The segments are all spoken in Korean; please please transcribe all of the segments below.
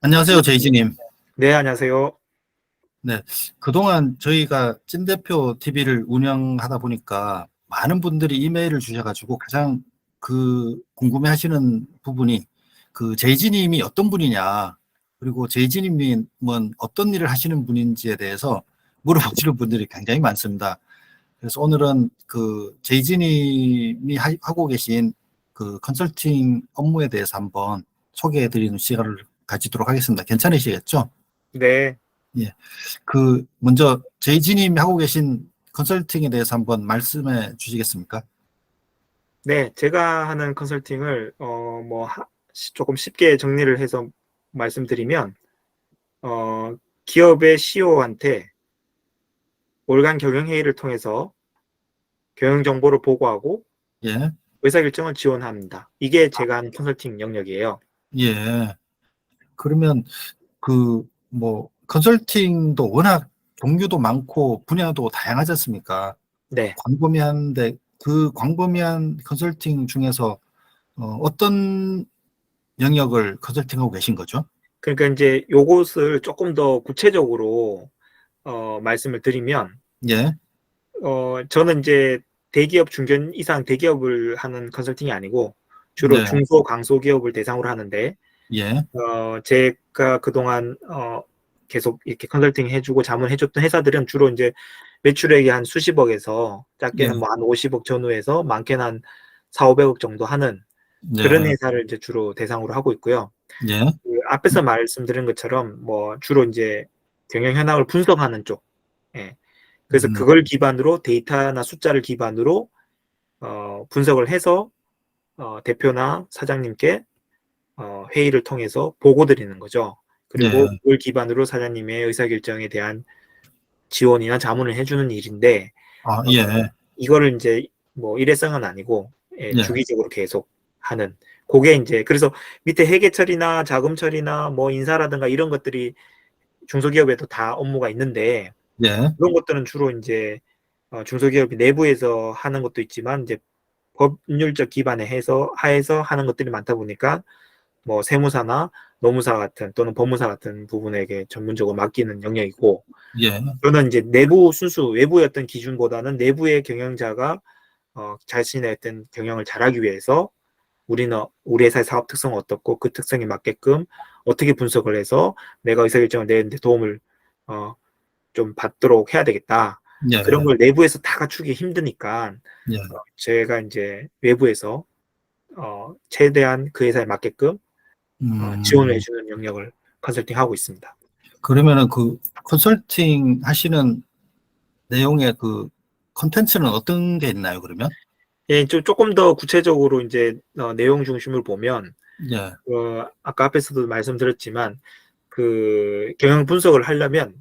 안녕하세요, 제이지님. 네, 안녕하세요. 네. 그동안 저희가 찐대표 TV를 운영하다 보니까 많은 분들이 이메일을 주셔가지고 가장 궁금해 하시는 부분이 제이지님이 어떤 분이냐, 그리고 제이지님은 어떤 일을 하시는 분인지에 대해서 물어보시는 분들이 굉장히 많습니다. 그래서 오늘은 제이지님이 하고 계신 컨설팅 업무에 대해서 한번 소개해 드리는 시간을 가지도록 하겠습니다. 괜찮으시겠죠? 네, 예. 먼저 제이지님이 하고 계신 컨설팅에 대해서 한번 말씀해 주시겠습니까? 네, 제가 하는 컨설팅을 조금 쉽게 정리를 해서 말씀드리면 기업의 CEO한테 월간 경영 회의를 통해서 경영 정보를 보고하고 예. 의사결정을 지원합니다. 이게 제가 하는 컨설팅 영역이에요. 예. 그러면 컨설팅도 워낙 종류도 많고 분야도 다양하지 않습니까? 네, 광범위한데 그 광범위한 컨설팅 중에서 어떤 영역을 컨설팅하고 계신 거죠? 그러니까 이제 요것을 조금 더 구체적으로 말씀을 드리면 예. 저는 이제 대기업 중견 이상 대기업을 하는 컨설팅이 아니고 주로 네. 중소 강소기업을 대상으로 하는데 예. 제가 그동안 계속 이렇게 컨설팅 해주고 자문해줬던 회사들은 주로 이제 매출액이 한 수십억에서 예. 작게는 뭐 한 50억 전후에서 많게는 한 4, 500억 정도 하는 그런 예. 회사를 이제 주로 대상으로 하고 있고요. 예. 앞에서 말씀드린 것처럼 뭐 주로 이제 경영 현황을 분석하는 쪽. 예. 그래서 음. 그걸 기반으로 데이터나 숫자를 기반으로 분석을 해서 대표나 사장님께 회의를 통해서 보고 드리는 거죠. 그리고 예. 그걸 기반으로 사장님의 의사결정에 대한 지원이나 자문을 해주는 일인데, 아, 어, 예. 이거를 이제 뭐 일회성은 아니고, 예, 예. 주기적으로 계속 하는. 그게 이제, 그래서 밑에 회계 처리나 자금 처리나 뭐 인사라든가 이런 것들이 중소기업에도 다 업무가 있는데, 예. 그런 것들은 주로 이제 중소기업이 내부에서 하는 것도 있지만, 이제 법률적 기반에 하에서 하는 것들이 많다 보니까 뭐 세무사나 노무사 같은 또는 법무사 같은 부분에게 전문적으로 맡기는 영역이고, 예. 저는 이제 내부 순수 외부의 어떤 기준보다는 내부의 경영자가 자신의 어떤 경영을 잘하기 위해서 우리 회사의 사업 특성은 어떻고 그 특성에 맞게끔 어떻게 분석을 해서 내가 의사결정을 내는데 도움을 어, 좀 받도록 해야 되겠다. 예. 그런 걸 내부에서 다 갖추기 힘드니까 예. 제가 이제 외부에서 최대한 그 회사에 맞게끔 지원을 음. 해주는 영역을 컨설팅하고 있습니다. 그러면은 컨설팅 하시는 내용의 컨텐츠는 어떤 게 있나요, 그러면? 예, 조금 더 구체적으로 이제 내용 중심을 보면 예. 아까 앞에서도 말씀드렸지만 그 경영 분석을 하려면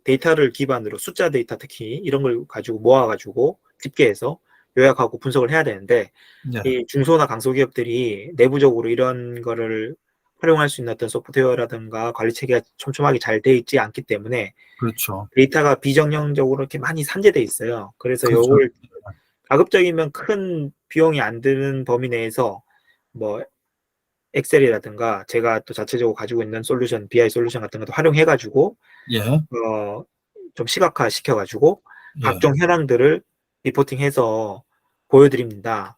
데이터를 기반으로 숫자 데이터 특히 이런 걸 가지고 모아가지고 집계해서 요약하고 분석을 해야 되는데 예. 이 중소나 강소기업들이 내부적으로 이런 거를 활용할 수 있는 어떤 소프트웨어라든가 관리 체계가 촘촘하게 잘 돼 있지 않기 때문에 그렇죠. 데이터가 비정형적으로 이렇게 많이 산재돼 있어요. 그래서 그렇죠. 요걸 가급적이면 큰 비용이 안 드는 범위 내에서 뭐 엑셀이라든가 제가 또 자체적으로 가지고 있는 솔루션, BI 솔루션 같은 것도 활용해가지고 예. 좀 시각화 시켜가지고 예. 각종 현황들을 리포팅해서 보여드립니다.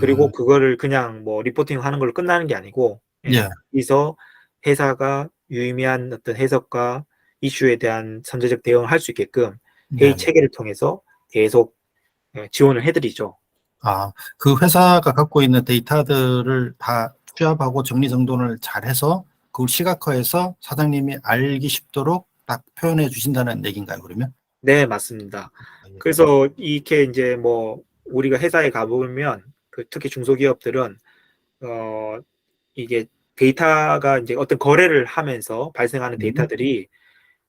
그리고 음. 그거를 그냥 뭐 리포팅 하는 걸로 끝나는 게 아니고, 예, 예. 여기서 회사가 유의미한 어떤 해석과 이슈에 대한 선제적 대응을 할 수 있게끔 회의 예. 체계를 통해서 계속 지원을 해드리죠. 아, 그 회사가 갖고 있는 데이터들을 다 취합하고 정리정돈을 잘해서 그걸 시각화해서 사장님이 알기 쉽도록 딱 표현해 주신다는 얘기인가요, 그러면? 네, 맞습니다. 예. 그래서 이렇게 이제 뭐 우리가 회사에 가보면 특히 중소기업들은 어 이게 데이터가 이제 어떤 거래를 하면서 발생하는 음. 데이터들이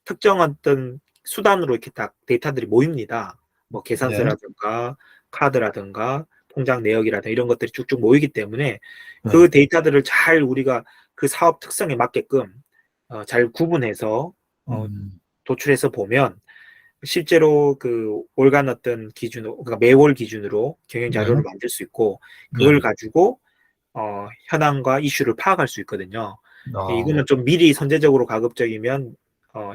특정 어떤 수단으로 이렇게 딱 데이터들이 모입니다. 뭐 예. 계산서라든가 카드라든가 통장 내역이라든가 이런 것들이 쭉쭉 모이기 때문에 예. 그 데이터들을 잘 우리가 그 사업 특성에 맞게끔 잘 구분해서 음. 도출해서 보면 실제로 그 월간 어떤 기준으로, 그러니까 매월 기준으로 경영 예. 자료를 만들 수 있고 예. 그걸 가지고 현황과 이슈를 파악할 수 있거든요. 어, 이거는 좀 미리 선제적으로 가급적이면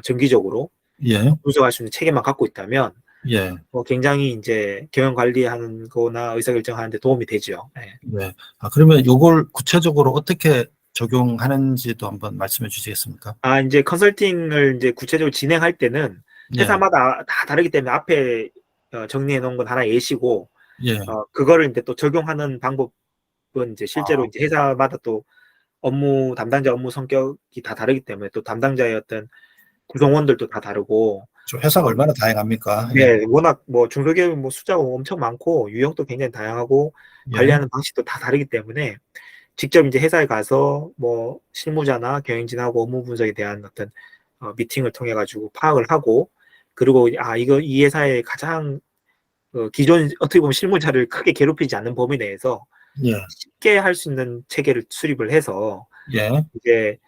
정기적으로 예, 분석할 수 있는 체계만 갖고 있다면 예, 굉장히 이제 경영 관리하는 거나 의사결정하는 데 도움이 되죠. 예. 예. 아, 그러면 요걸 구체적으로 어떻게 적용하는지도 한번 말씀해 주시겠습니까? 이제 컨설팅을 이제 구체적으로 진행할 때는 예, 회사마다 다 다르기 때문에 앞에 정리해 놓은 건 하나 예시고, 예. 그거를 이제 또 적용하는 방법은 이제 실제로 아, 이제 회사마다 또 업무 담당자 업무 성격이 다 다르기 때문에 또 담당자의 어떤 구성원들도 다 다르고, 저 회사가 어, 얼마나 다양합니까? 예, 네, 워낙 뭐 중소기업은 뭐 숫자가 엄청 많고 유형도 굉장히 다양하고 예, 관리하는 방식도 다 다르기 때문에 직접 이제 회사에 가서 뭐 실무자나 경영진하고 업무 분석에 대한 어떤 미팅을 통해 가지고 파악을 하고, 그리고 이거 이 회사의 가장 기존 어떻게 보면 실무자를 크게 괴롭히지 않는 범위 내에서 예, 쉽게 할 수 있는 체계를 수립을 해서 예, 이제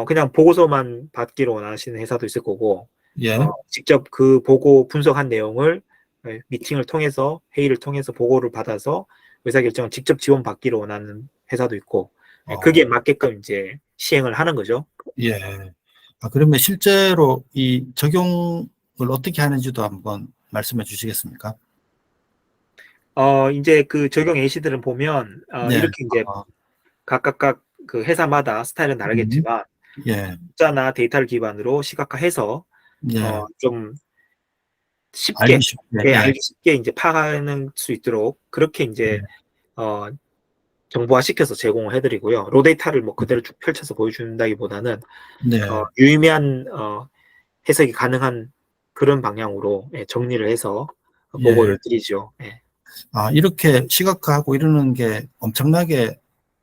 그냥 보고서만 받기로 원하시는 회사도 있을 거고, 예. 직접 그 보고 분석한 내용을 미팅을 통해서 회의를 통해서 보고를 받아서 의사결정을 직접 지원받기로 원하는 회사도 있고, 어, 그게 맞게끔 이제 시행을 하는 거죠. 예. 아, 그러면 실제로 이 적용을 어떻게 하는지도 한번 말씀해 주시겠습니까? 이제 그 적용 예시들은 보면 네. 이렇게 이제 어, 각각 그 회사마다 스타일은 음, 다르겠지만 예, 숫자나 데이터를 기반으로 시각화해서 예. 좀 쉽게 알기 쉽게, 예, 알기 쉽게 이제 파악하는 수 있도록 그렇게 이제 예, 어, 정보화 시켜서 제공을 해드리고요. 로 데이터를 뭐 그대로 쭉 펼쳐서 보여준다기보다는 네, 유의미한 해석이 가능한 그런 방향으로 정리를 해서 예. 보고를 드리죠. 예. 아, 이렇게 시각화하고 이러는 게 엄청나게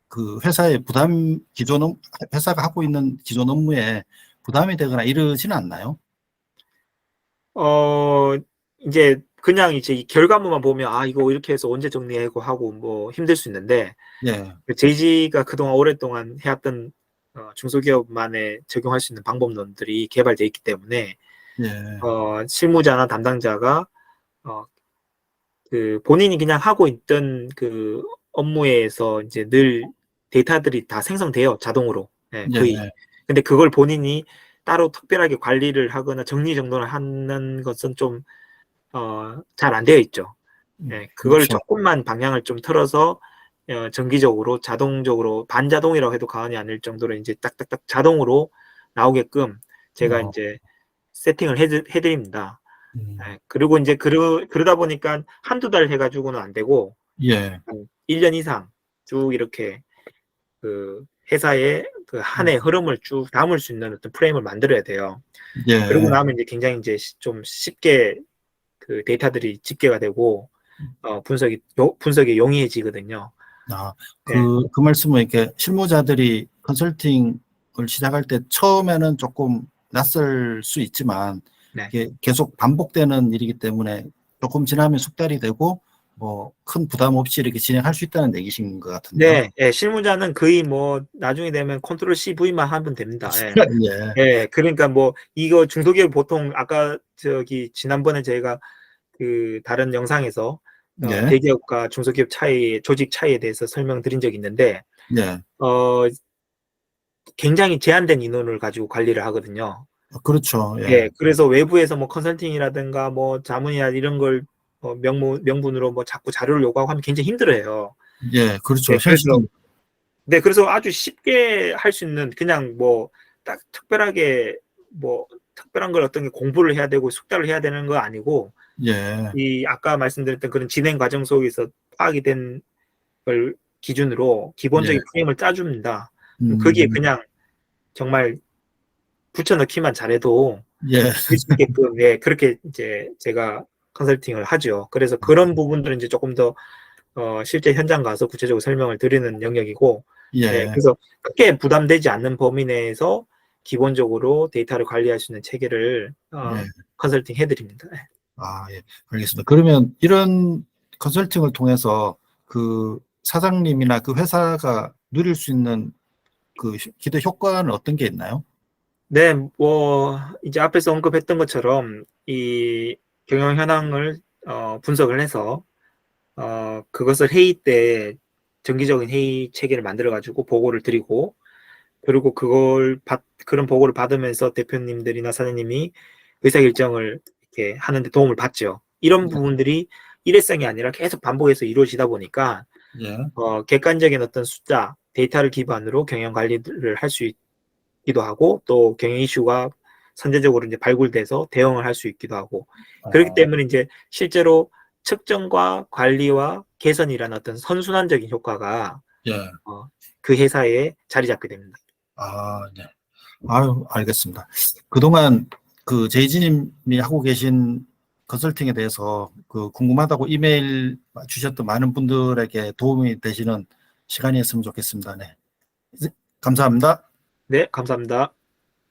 그 회사의 회사가 하고 있는 기존 업무에 부담이 되거나 이러지는 않나요? 어, 이제 그냥 이제 이 결과물만 보면 이거 이렇게 해서 언제 정리하고 하고 뭐 힘들 수 있는데, 예, 제이지가 그동안 오랫동안 해왔던 중소기업만에 적용할 수 있는 방법론들이 개발되어 있기 때문에 예, 실무자나 담당자가 어, 그 본인이 그냥 하고 있던 그 업무에서 이제 늘 데이터들이 다 생성돼요, 자동으로. 예, 거의. 예. 근데 그걸 본인이 따로 특별하게 관리를 하거나 정리정돈을 하는 것은 좀 잘 안 되어 있죠. 예, 그걸 그렇죠. 조금만 방향을 좀 틀어서 정기적으로 자동적으로 반자동이라고 해도 과언이 아닐 정도로 이제 딱딱딱 자동으로 나오게끔 제가 어, 이제 세팅을 해드립니다. 음, 예, 그리고 이제 그러다 보니까 한두 달 해가지고는 안 되고 예, 한 1년 이상 쭉 이렇게 그 회사의 그 한 해 흐름을 쭉 담을 수 있는 어떤 프레임을 만들어야 돼요. 그러고 예. 나면 이제 굉장히 이제 좀 쉽게 그 데이터들이 집계가 되고 분석이 용이해지거든요. 아, 예, 그 말씀은 이렇게 실무자들이 컨설팅을 시작할 때 처음에는 조금 낯설 수 있지만 네. 이게 계속 반복되는 일이기 때문에 조금 지나면 숙달이 되고 뭐 큰 부담 없이 이렇게 진행할 수 있다는 얘기신 것 같은데요. 네, 예, 실무자는 거의 뭐 나중에 되면 컨트롤 C, V만 하면 됩니다. 예. 예, 예, 그러니까 뭐 이거 중소기업 보통 아까 지난번에 저희가 그 다른 영상에서 예, 대기업과 중소기업 조직 차이에 대해서 설명드린 적이 있는데 예. 어, 굉장히 제한된 인원을 가지고 관리를 하거든요. 그렇죠. 예, 예, 그래서 외부에서 뭐 컨설팅이라든가 뭐 자문이나 이런 걸 명분으로 뭐 자꾸 자료를 요구하고 하면 굉장히 힘들어요. 예, 그렇죠. 네, 그래서 현실은 아주 쉽게 할 수 있는 그냥 뭐 딱 특별한 걸 어떤 게 공부를 해야 되고 숙달을 해야 되는 거 아니고 예, 이 아까 말씀드렸던 그런 진행 과정 속에서 파악이 된 걸 기준으로 예, 기본적인 프레임을 짜줍니다. 그럼 거기에 음, 그냥 정말 붙여넣기만 잘해도 예, 될 수 있게끔 그렇게 이제 제가 컨설팅을 하죠. 그래서 그런 부분들은 이제 조금 더 실제 현장 가서 구체적으로 설명을 드리는 영역이고, 예, 그래서 크게 부담되지 않는 범위 내에서 기본적으로 데이터를 관리할 수 있는 체계를 예. 컨설팅 해드립니다. 네. 아, 예, 알겠습니다. 그러면 이런 컨설팅을 통해서 그 사장님이나 그 회사가 누릴 수 있는 그 기대 효과는 어떤 게 있나요? 네, 뭐 이제 앞에서 언급했던 것처럼 이 경영 현황을 분석을 해서 그것을 회의 때 정기적인 회의 체계를 만들어 가지고 보고를 드리고, 그리고 그런 보고를 받으면서 대표님들이나 사장님이 의사결정을 이렇게 하는데 도움을 받죠. 이런 네. 부분들이 일회성이 아니라 계속 반복해서 이루어지다 보니까 예. 객관적인 어떤 숫자, 데이터를 기반으로 경영 관리를 할 수 있기도 하고 또 경영 이슈가 선제적으로 이제 발굴돼서 대응을 할 수 있기도 하고 그렇기 어, 때문에 이제 실제로 측정과 관리와 개선이라는 어떤 선순환적인 효과가 예. 그 회사에 자리 잡게 됩니다. 아, 네. 아유, 알겠습니다. 그동안 그 제이지님이 하고 계신 컨설팅에 대해서 그 궁금하다고 이메일 주셨던 많은 분들에게 도움이 되시는 시간이었으면 좋겠습니다. 네. 감사합니다. 네, 감사합니다.